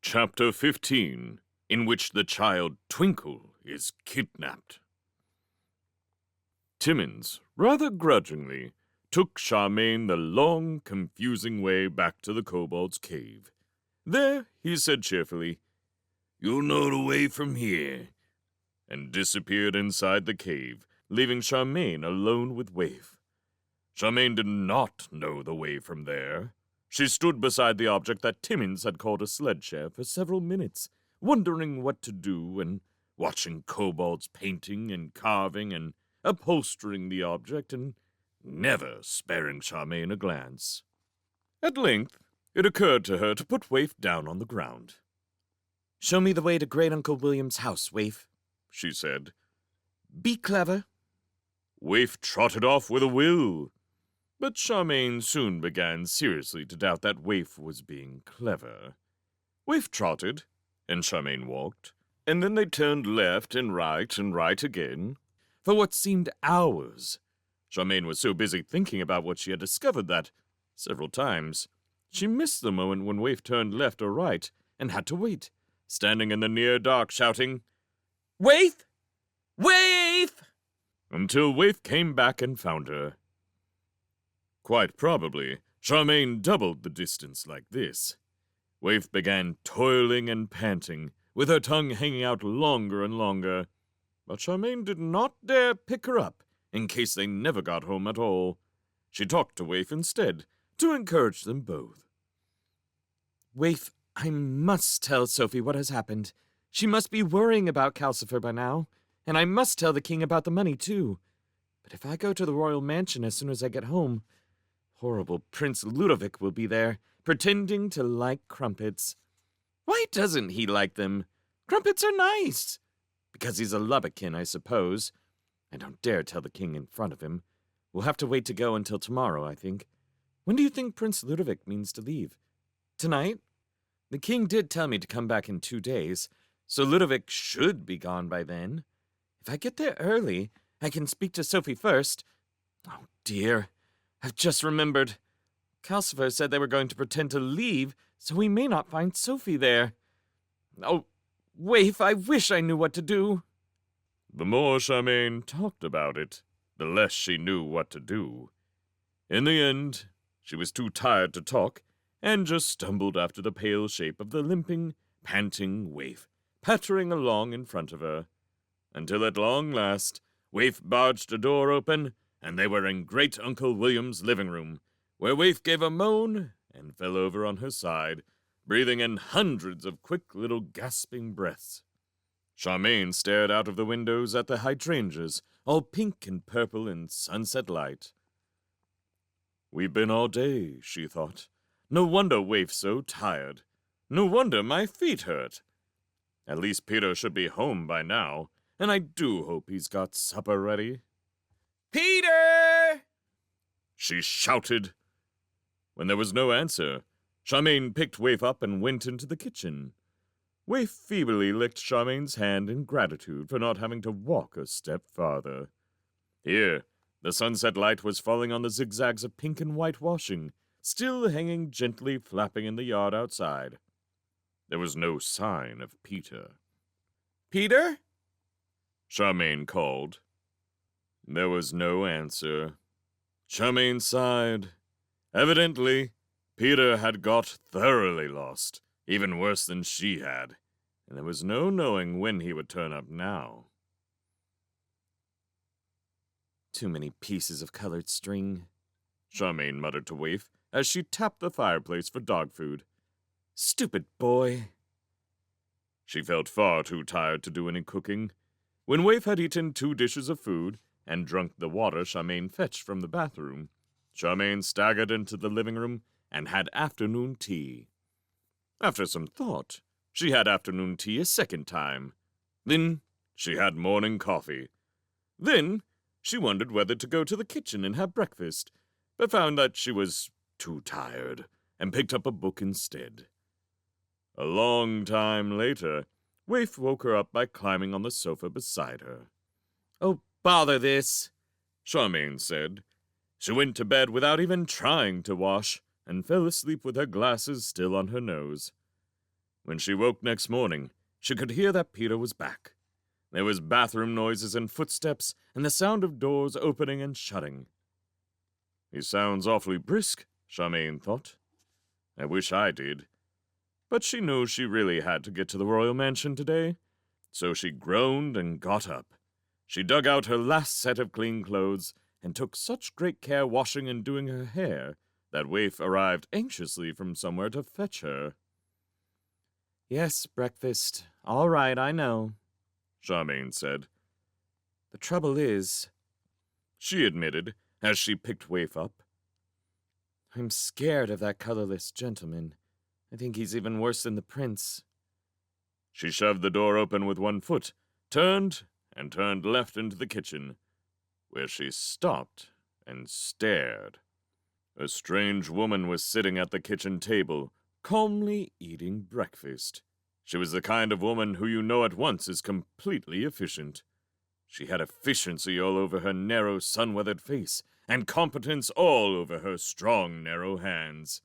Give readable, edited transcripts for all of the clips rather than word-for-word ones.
Chapter 15, in which the child Twinkle is kidnapped. Timmins, rather grudgingly, took Charmaine the long, confusing way back to the kobold's cave. There, he said cheerfully, "You'll know the way from here," and disappeared inside the cave, leaving Charmaine alone with Waif. Charmaine did not know the way from there. She stood beside the object that Timmins had called a sled chair for several minutes, wondering what to do and watching kobolds painting and carving and upholstering the object and never sparing Charmaine a glance. At length, it occurred to her to put Waif down on the ground. "Show me the way to Great Uncle William's house, Waif," she said. "Be clever." Waif trotted off with a will. But Charmaine soon began seriously to doubt that Waif was being clever. Waif trotted, and Charmaine walked, and then they turned left and right again, for what seemed hours. Charmaine was so busy thinking about what she had discovered that, several times, she missed the moment when Waif turned left or right and had to wait, standing in the near dark shouting, "Waif! Waif!" until Waif came back and found her. Quite probably, Charmaine doubled the distance like this. Waif began toiling and panting, with her tongue hanging out longer and longer. But Charmaine did not dare pick her up, in case they never got home at all. She talked to Waif instead, to encourage them both. "Waif, I must tell Sophie what has happened. She must be worrying about Calcifer by now, and I must tell the king about the money, too. But if I go to the royal mansion as soon as I get home, horrible Prince Ludovic will be there, pretending to like crumpets. Why doesn't he like them? Crumpets are nice. Because he's a Lubbocken, I suppose. I don't dare tell the king in front of him. We'll have to wait to go until tomorrow, I think. When do you think Prince Ludovic means to leave? Tonight? The king did tell me to come back in 2 days, so Ludovic should be gone by then. If I get there early, I can speak to Sophie first. Oh, dear. I've just remembered. Calcifer said they were going to pretend to leave, so we may not find Sophie there. Oh, Waif, I wish I knew what to do." The more Charmaine talked about it, the less she knew what to do. In the end, she was too tired to talk, and just stumbled after the pale shape of the limping, panting Waif, pattering along in front of her, until at long last, Waif barged a door open, and they were in Great Uncle William's living room, where Waif gave a moan and fell over on her side, breathing in hundreds of quick little gasping breaths. Charmaine stared out of the windows at the hydrangeas, all pink and purple in sunset light. "We've been all day," she thought. "No wonder Waif's so tired. No wonder my feet hurt. At least Peter should be home by now, and I do hope he's got supper ready." "Peter!" she shouted. When there was no answer, Charmaine picked Waif up and went into the kitchen. Waif feebly licked Charmaine's hand in gratitude for not having to walk a step farther. Here, the sunset light was falling on the zigzags of pink and white washing, still hanging gently flapping in the yard outside. There was no sign of Peter. "Peter?" Charmaine called. There was no answer. Charmaine sighed. Evidently, Peter had got thoroughly lost, even worse than she had, and there was no knowing when he would turn up now. "Too many pieces of colored string," Charmaine muttered to Waif as she tapped the fireplace for dog food. "Stupid boy." She felt far too tired to do any cooking. When Waif had eaten 2 dishes of food and drunk the water Charmaine fetched from the bathroom, Charmaine staggered into the living room and had afternoon tea. After some thought, she had afternoon tea a second time. Then she had morning coffee. Then she wondered whether to go to the kitchen and have breakfast, but found that she was too tired and picked up a book instead. A long time later, Waif woke her up by climbing on the sofa beside her. "Oh, bother this," Charmaine said. She went to bed without even trying to wash, and fell asleep with her glasses still on her nose. When she woke next morning, she could hear that Peter was back. There was bathroom noises and footsteps, and the sound of doors opening and shutting. He sounds awfully brisk, Charmaine thought. I wish I did. But she knew she really had to get to the royal mansion today, so she groaned and got up. She dug out her last set of clean clothes and took such great care washing and doing her hair that Waif arrived anxiously from somewhere to fetch her. Yes, breakfast. All right, I know, Charmaine said. The trouble is, she admitted as she picked Waif up, I'm scared of that colorless gentleman. I think he's even worse than the prince. She shoved the door open with one foot, turned left into the kitchen, where she stopped and stared. A strange woman was sitting at the kitchen table, calmly eating breakfast. She was the kind of woman who you know at once is completely efficient. She had efficiency all over her narrow, sun-weathered face, and competence all over her strong, narrow hands.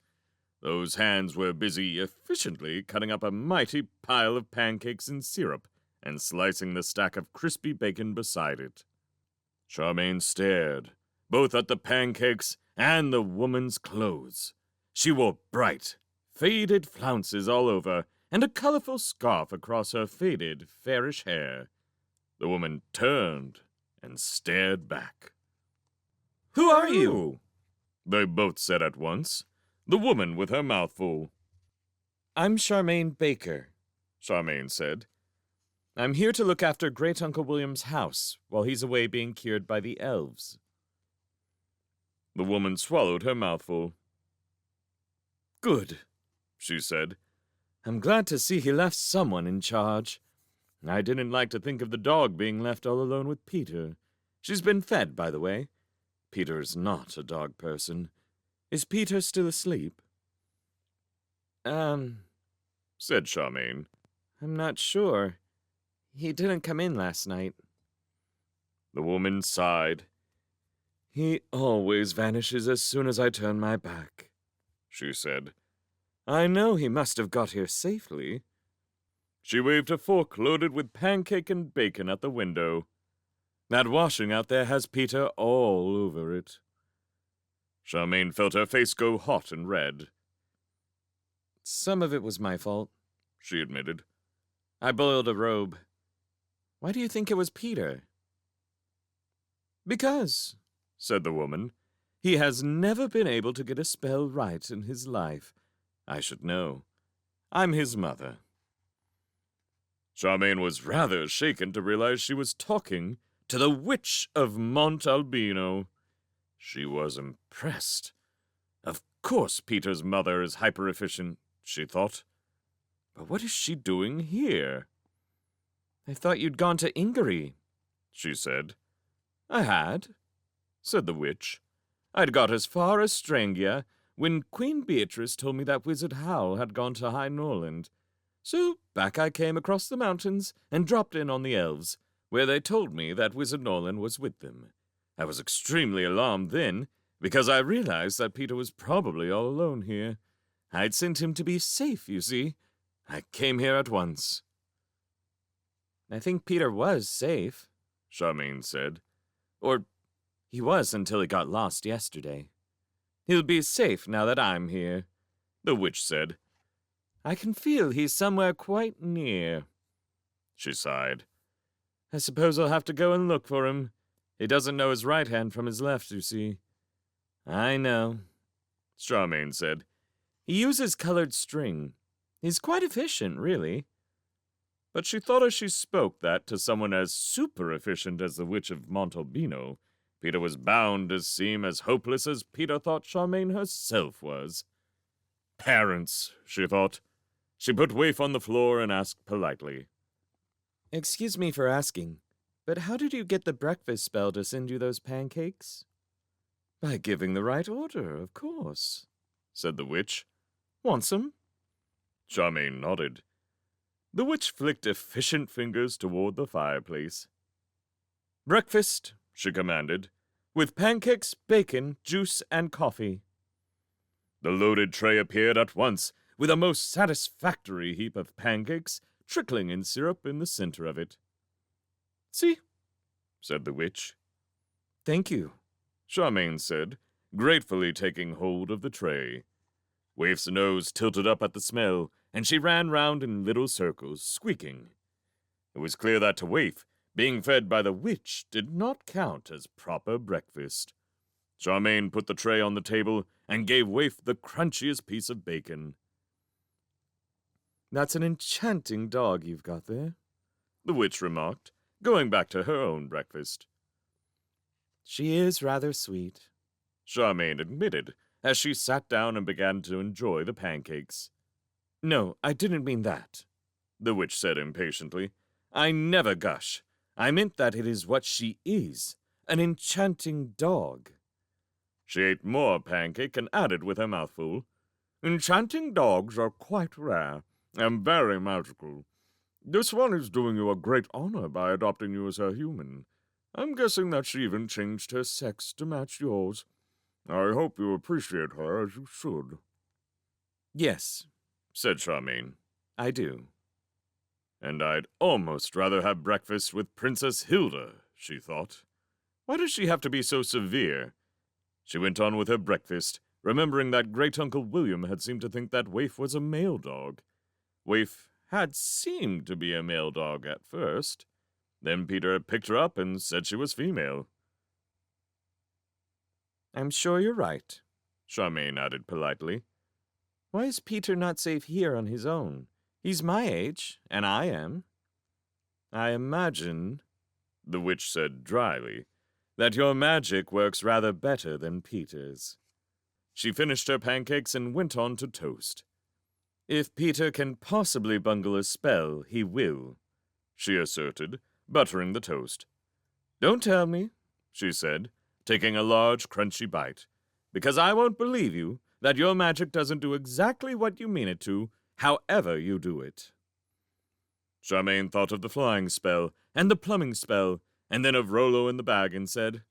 Those hands were busy efficiently cutting up a mighty pile of pancakes and syrup, and slicing the stack of crispy bacon beside it. Charmaine stared, both at the pancakes and the woman's clothes. She wore bright, faded flounces all over, and a colorful scarf across her faded, fairish hair. The woman turned and stared back. Who are you? They both said at once, the woman with her mouth full. I'm Charmaine Baker, Charmaine said. I'm here to look after Great Uncle William's house while he's away being cured by the elves. The woman swallowed her mouthful. Good, she said. I'm glad to see he left someone in charge. I didn't like to think of the dog being left all alone with Peter. She's been fed, by the way. Peter's not a dog person. Is Peter still asleep? Said Charmaine. I'm not sure. He didn't come in last night. The woman sighed. He always vanishes as soon as I turn my back, she said. I know he must have got here safely. She waved a fork loaded with pancake and bacon at the window. That washing out there has Peter all over it. Charmaine felt her face go hot and red. Some of it was my fault, she admitted. I boiled a robe. Why do you think it was Peter? Because, said the woman, he has never been able to get a spell right in his life. I should know. I'm his mother. Charmaine was rather shaken to realize she was talking to the Witch of Montalbino. She was impressed. Of course Peter's mother is hyper-efficient, she thought. But what is she doing here? I thought you'd gone to Ingery, she said. I had, said the witch. I'd got as far as Strangia when Queen Beatrice told me that Wizard Howl had gone to High Norland. So back I came across the mountains and dropped in on the elves, where they told me that Wizard Norland was with them. I was extremely alarmed then, because I realized that Peter was probably all alone here. I'd sent him to be safe, you see. I came here at once. I think Peter was safe, Charmaine said. Or he was until he got lost yesterday. He'll be safe now that I'm here, the witch said. I can feel he's somewhere quite near. She sighed. I suppose I'll have to go and look for him. He doesn't know his right hand from his left, you see. I know, Charmaine said. He uses colored string. He's quite efficient, really. But she thought as she spoke that to someone as super efficient as the Witch of Montalbino, Peter was bound to seem as hopeless as Peter thought Charmaine herself was. Parents, she thought. She put Waif on the floor and asked politely. Excuse me for asking, but how did you get the breakfast spell to send you those pancakes? By giving the right order, of course, said the witch. Want some? Charmaine nodded. The witch flicked efficient fingers toward the fireplace. Breakfast, she commanded, with pancakes, bacon, juice, and coffee. The loaded tray appeared at once, with a most satisfactory heap of pancakes trickling in syrup in the center of it. See? Said the witch. Thank you, Charmaine said, gratefully taking hold of the tray. Waif's nose tilted up at the smell, and she ran round in little circles, squeaking. It was clear that to Waif, being fed by the witch did not count as proper breakfast. Charmaine put the tray on the table and gave Waif the crunchiest piece of bacon. That's an enchanting dog you've got there, the witch remarked, going back to her own breakfast. She is rather sweet, Charmaine admitted, as she sat down and began to enjoy the pancakes. No, I didn't mean that, the witch said impatiently. I never gush. I meant that it is what she is, an enchanting dog. She ate more pancake and added with her mouthful, Enchanting dogs are quite rare and very magical. This one is doing you a great honor by adopting you as her human. I'm guessing that she even changed her sex to match yours. I hope you appreciate her as you should. Yes, said Charmaine. I do. And I'd almost rather have breakfast with Princess Hilda, she thought. Why does she have to be so severe? She went on with her breakfast, remembering that Great-Uncle William had seemed to think that Waif was a male dog. Waif had seemed to be a male dog at first. Then Peter picked her up and said she was female. I'm sure you're right, Charmaine added politely. Why is Peter not safe here on his own? He's my age, and I am. I imagine, the witch said dryly, that your magic works rather better than Peter's. She finished her pancakes and went on to toast. If Peter can possibly bungle a spell, he will, she asserted, buttering the toast. Don't tell me, she said, taking a large, crunchy bite, because I won't believe you that your magic doesn't do exactly what you mean it to, however you do it. Charmaine thought of the flying spell and the plumbing spell, and then of Rollo in the bag and said,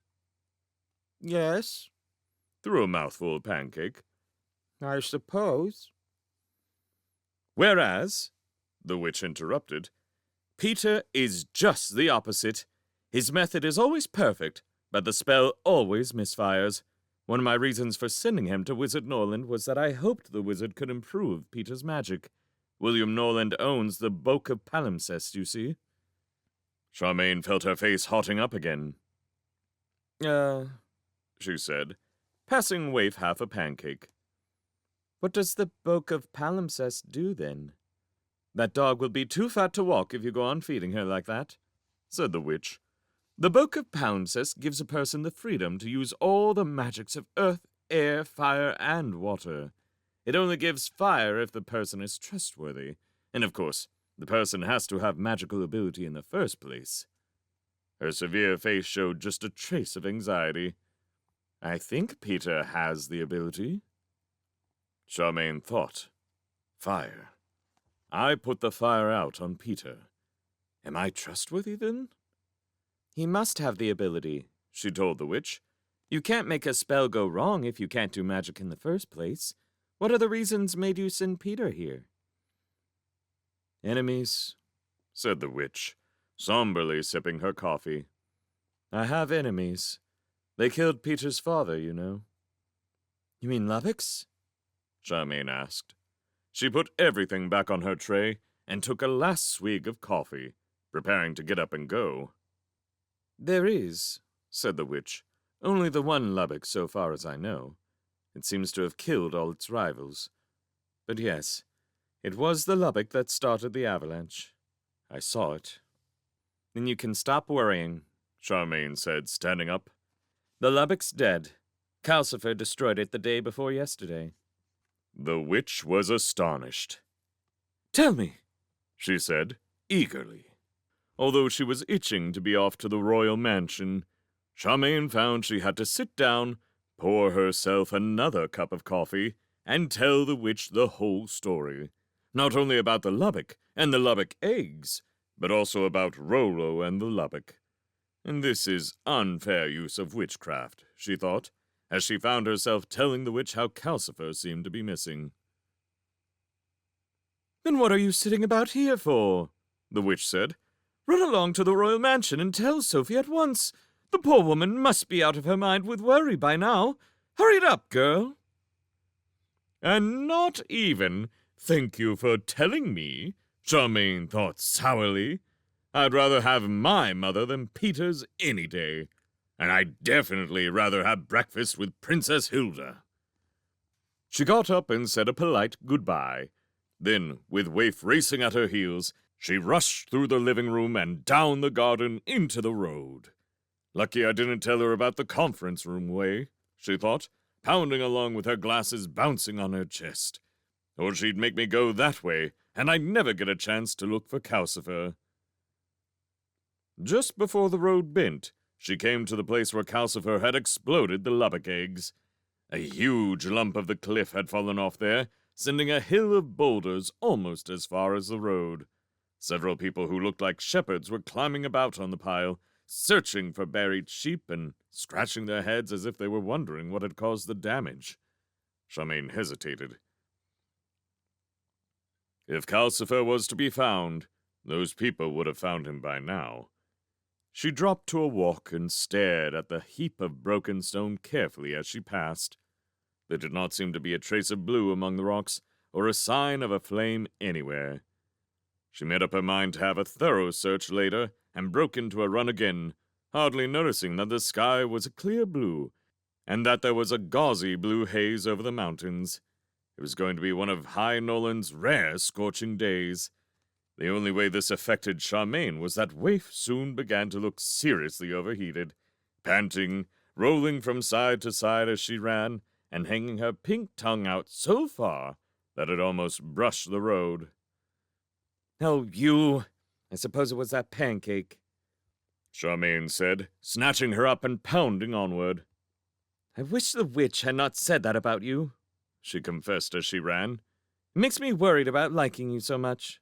Yes, through a mouthful of pancake. I suppose. Whereas, the witch interrupted, Peter is just the opposite. His method is always perfect, but the spell always misfires. One of my reasons for sending him to Wizard Norland was that I hoped the wizard could improve Peter's magic. William Norland owns the Book of Palimpsest, you see. Charmaine felt her face hotting up again. She said, passing Waif half a pancake. What does the Book of Palimpsest do, then? That dog will be too fat to walk if you go on feeding her like that, said the witch. The Book of Palimpsest gives a person the freedom to use all the magics of earth, air, fire, and water. It only gives fire if the person is trustworthy, and of course, the person has to have magical ability in the first place. Her severe face showed just a trace of anxiety. I think Peter has the ability. Charmaine thought. Fire. I put the fire out on Peter. Am I trustworthy, then? He must have the ability, she told the witch. You can't make a spell go wrong if you can't do magic in the first place. What other reasons made you send Peter here? Enemies, said the witch, somberly sipping her coffee. I have enemies. They killed Peter's father, you know. You mean Lovex? Charmaine asked. She put everything back on her tray and took a last swig of coffee, preparing to get up and go. There is, said the witch, only the one Lubbock so far as I know. It seems to have killed all its rivals. But yes, it was the Lubbock that started the avalanche. I saw it. Then you can stop worrying, Charmaine said, standing up. The Lubbock's dead. Calcifer destroyed it the day before yesterday. The witch was astonished. Tell me, she said, eagerly. Although she was itching to be off to the royal mansion, Charmaine found she had to sit down, pour herself another cup of coffee, and tell the witch the whole story. Not only about the Lubbock and the Lubbock eggs, but also about Rollo and the Lubbock. And this is unfair use of witchcraft, she thought, as she found herself telling the witch how Calcifer seemed to be missing. "Then what are you sitting about here for?" the witch said. "Run along to the royal mansion and tell Sophie at once. The poor woman must be out of her mind with worry by now. Hurry it up, girl." "And not even thank you for telling me," Charmaine thought sourly. "I'd rather have my mother than Peter's any day. And I'd definitely rather have breakfast with Princess Hilda." She got up and said a polite goodbye. Then, with Waif racing at her heels, she rushed through the living room and down the garden into the road. Lucky I didn't tell her about the conference room way, she thought, pounding along with her glasses bouncing on her chest. Or she'd make me go that way, and I'd never get a chance to look for Calcifer. Just before the road bent, she came to the place where Calcifer had exploded the Lubbock eggs. A huge lump of the cliff had fallen off there, sending a hill of boulders almost as far as the road. Several people who looked like shepherds were climbing about on the pile, searching for buried sheep and scratching their heads as if they were wondering what had caused the damage. Charmaine hesitated. If Calcifer was to be found, those people would have found him by now. She dropped to a walk and stared at the heap of broken stone carefully as she passed. There did not seem to be a trace of blue among the rocks, or a sign of a flame anywhere. She made up her mind to have a thorough search later, and broke into a run again, hardly noticing that the sky was a clear blue, and that there was a gauzy blue haze over the mountains. It was going to be one of High Nolan's rare scorching days. The only way this affected Charmaine was that Waif soon began to look seriously overheated, panting, rolling from side to side as she ran, and hanging her pink tongue out so far that it almost brushed the road. "Oh, you! I suppose it was that pancake," Charmaine said, snatching her up and pounding onward. "I wish the witch had not said that about you," she confessed as she ran. "It makes me worried about liking you so much."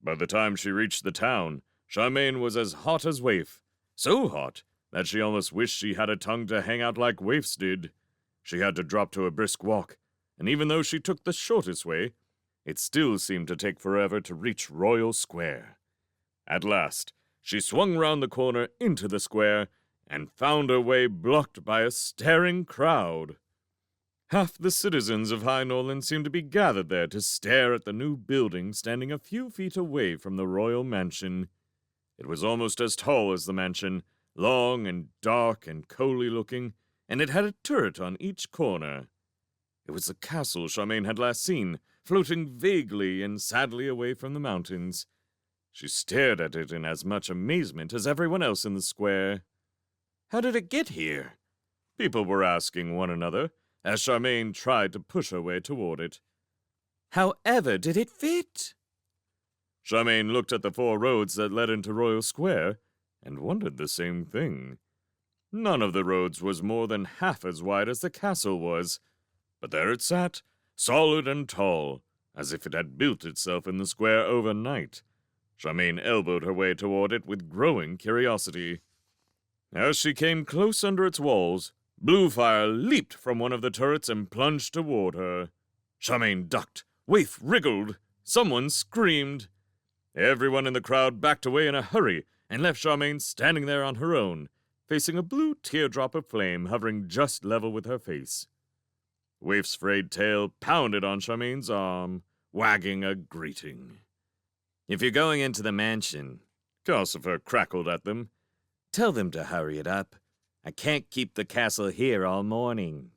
By the time she reached the town, Charmaine was as hot as Waif, so hot that she almost wished she had a tongue to hang out like Waif's did. She had to drop to a brisk walk, and even though she took the shortest way, it still seemed to take forever to reach Royal Square. At last, she swung round the corner into the square and found her way blocked by a staring crowd. Half the citizens of High Nolan seemed to be gathered there to stare at the new building standing a few feet away from the royal mansion. It was almost as tall as the mansion, long and dark and coaly looking, and it had a turret on each corner. It was the castle Charmaine had last seen, floating vaguely and sadly away from the mountains. She stared at it in as much amazement as everyone else in the square. How did it get here? People were asking one another, as Charmaine tried to push her way toward it. However did it fit? Charmaine looked at the 4 roads that led into Royal Square and wondered the same thing. None of the roads was more than half as wide as the castle was, but there it sat, solid and tall, as if it had built itself in the square overnight. Charmaine elbowed her way toward it with growing curiosity. As she came close under its walls, blue fire leaped from one of the turrets and plunged toward her. Charmaine ducked. Waif wriggled. Someone screamed. Everyone in the crowd backed away in a hurry and left Charmaine standing there on her own, facing a blue teardrop of flame hovering just level with her face. Waif's frayed tail pounded on Charmaine's arm, wagging a greeting. "If you're going into the mansion," Calcifer crackled at them, "tell them to hurry it up. I can't keep the castle here all morning."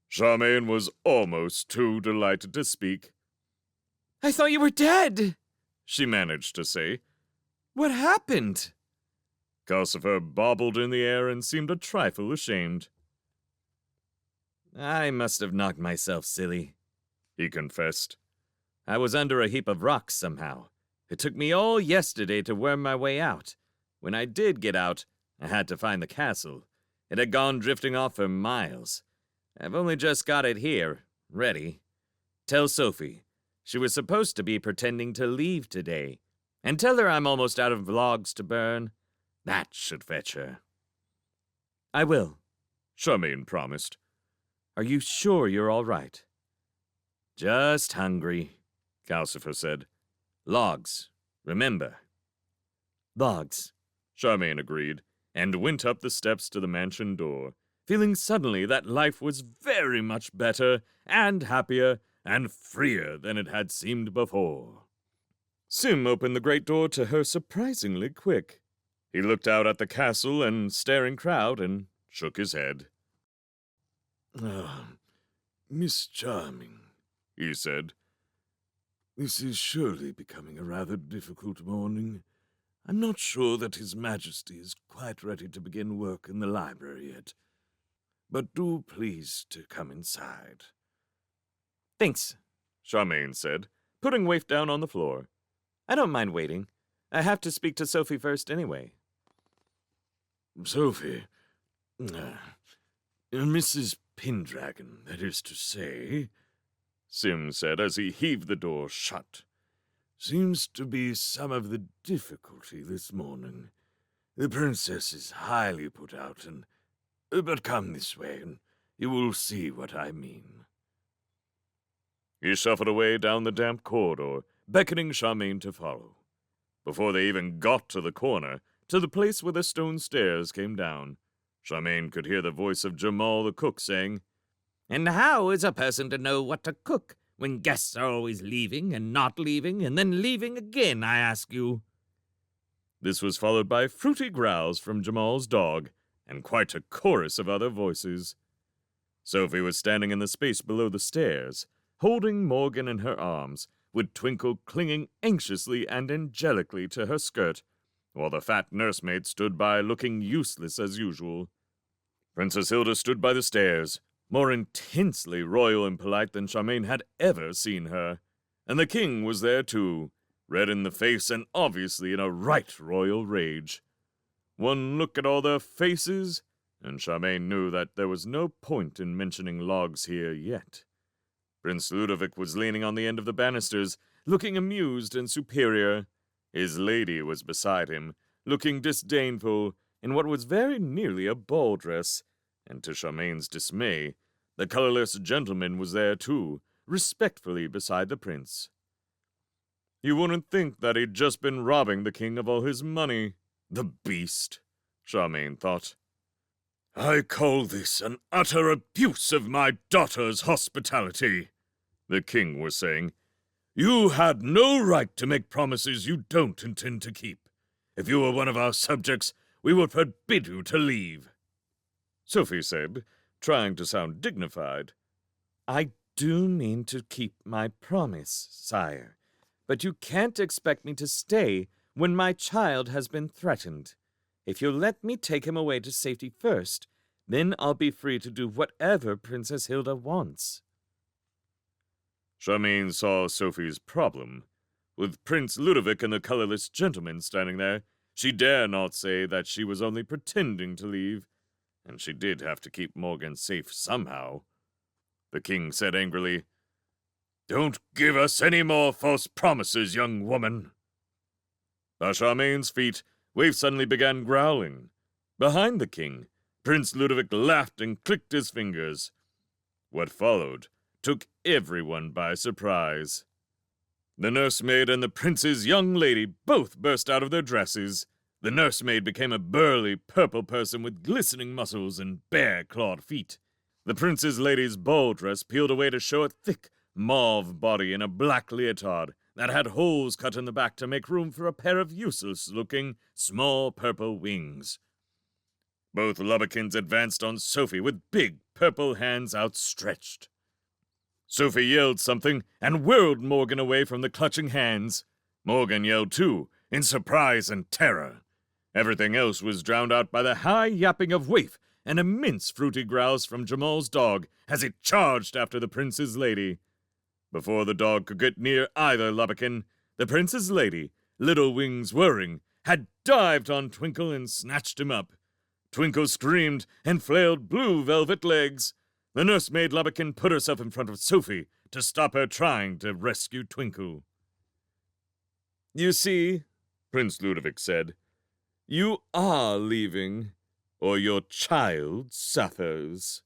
Charmaine was almost too delighted to speak. "I thought you were dead," she managed to say. "What happened?" Calcifer bobbled in the air and seemed a trifle ashamed. "I must have knocked myself silly," he confessed. "I was under a heap of rocks somehow. It took me all yesterday to worm my way out. When I did get out, I had to find the castle. It had gone drifting off for miles. I've only just got it here, ready. Tell Sophie. She was supposed to be pretending to leave today. And tell her I'm almost out of logs to burn. That should fetch her." "I will," Charmaine promised. "Are you sure you're all right?" "Just hungry," Calcifer said. Logs, remember. Logs, Charmaine agreed, and went up the steps to the mansion door, feeling suddenly that life was very much better and happier and freer than it had seemed before. Sim opened the great door to her surprisingly quick. He looked out at the castle and staring crowd and shook his head. Miss Charming, He said. this is surely becoming a rather difficult morning. I'm not sure that His Majesty is quite ready to begin work in the library yet. But do please to come inside. Thanks, Charmaine said, putting Waif down on the floor. I don't mind waiting. I have to speak to Sophie first anyway. Sophie, Mrs. Pendragon, that is to say, Sim said as he heaved the door shut. Seems to be some of the difficulty this morning. The princess is highly put out, but come this way, and you will see what I mean. He shuffled away down the damp corridor, beckoning Charmaine to follow. Before they even got to the corner, to the place where the stone stairs came down, Charmaine could hear the voice of Jamal the cook saying, And how is a person to know what to cook when guests are always leaving and not leaving and then leaving again, I ask you? This was followed by fruity growls from Jamal's dog and quite a chorus of other voices. Sophie was standing in the space below the stairs, holding Morgan in her arms, with Twinkle clinging anxiously and angelically to her skirt, while the fat nursemaid stood by looking useless as usual. Princess Hilda stood by the stairs, more intensely royal and polite than Charmaine had ever seen her, and the king was there too, red in the face and obviously in a right royal rage. One look at all their faces, and Charmaine knew that there was no point in mentioning logs here yet. Prince Ludovic was leaning on the end of the banisters, looking amused and superior. His lady was beside him, looking disdainful, in what was very nearly a ball dress, and to Charmaine's dismay, the colorless gentleman was there too, respectfully beside the prince. You wouldn't think that he'd just been robbing the king of all his money. The beast, Charmaine thought. I call this an utter abuse of my daughter's hospitality, the king was saying. You had no right to make promises you don't intend to keep. If you were one of our subjects, we would forbid you to leave. Sophie said, trying to sound dignified. I do mean to keep my promise, sire, but you can't expect me to stay when my child has been threatened. If you'll let me take him away to safety first, then I'll be free to do whatever Princess Hilda wants. Charmaine saw Sophie's problem. With Prince Ludovic and the colorless gentleman standing there, she dare not say that she was only pretending to leave, and she did have to keep Morgan safe somehow. The king said angrily, Don't give us any more false promises, young woman. By Charmaine's feet, Waif suddenly began growling. Behind the king, Prince Ludovic laughed and clicked his fingers. What followed took everyone by surprise. The nursemaid and the prince's young lady both burst out of their dresses. The nursemaid became a burly purple person with glistening muscles and bare clawed feet. The prince's lady's ball dress peeled away to show a thick, mauve body in a black leotard that had holes cut in the back to make room for a pair of useless-looking, small purple wings. Both Lubbekins advanced on Sophie with big, purple hands outstretched. Sophie yelled something and whirled Morgan away from the clutching hands. Morgan yelled too, in surprise and terror. Everything else was drowned out by the high yapping of Waif and immense fruity growls from Jamal's dog as it charged after the prince's lady. Before the dog could get near either Lubbekin, the prince's lady, little wings whirring, had dived on Twinkle and snatched him up. Twinkle screamed and flailed blue velvet legs. The nursemaid Lubbekin put herself in front of Sophie to stop her trying to rescue Twinkle. You see, Prince Ludovic said, you are leaving, or your child suffers.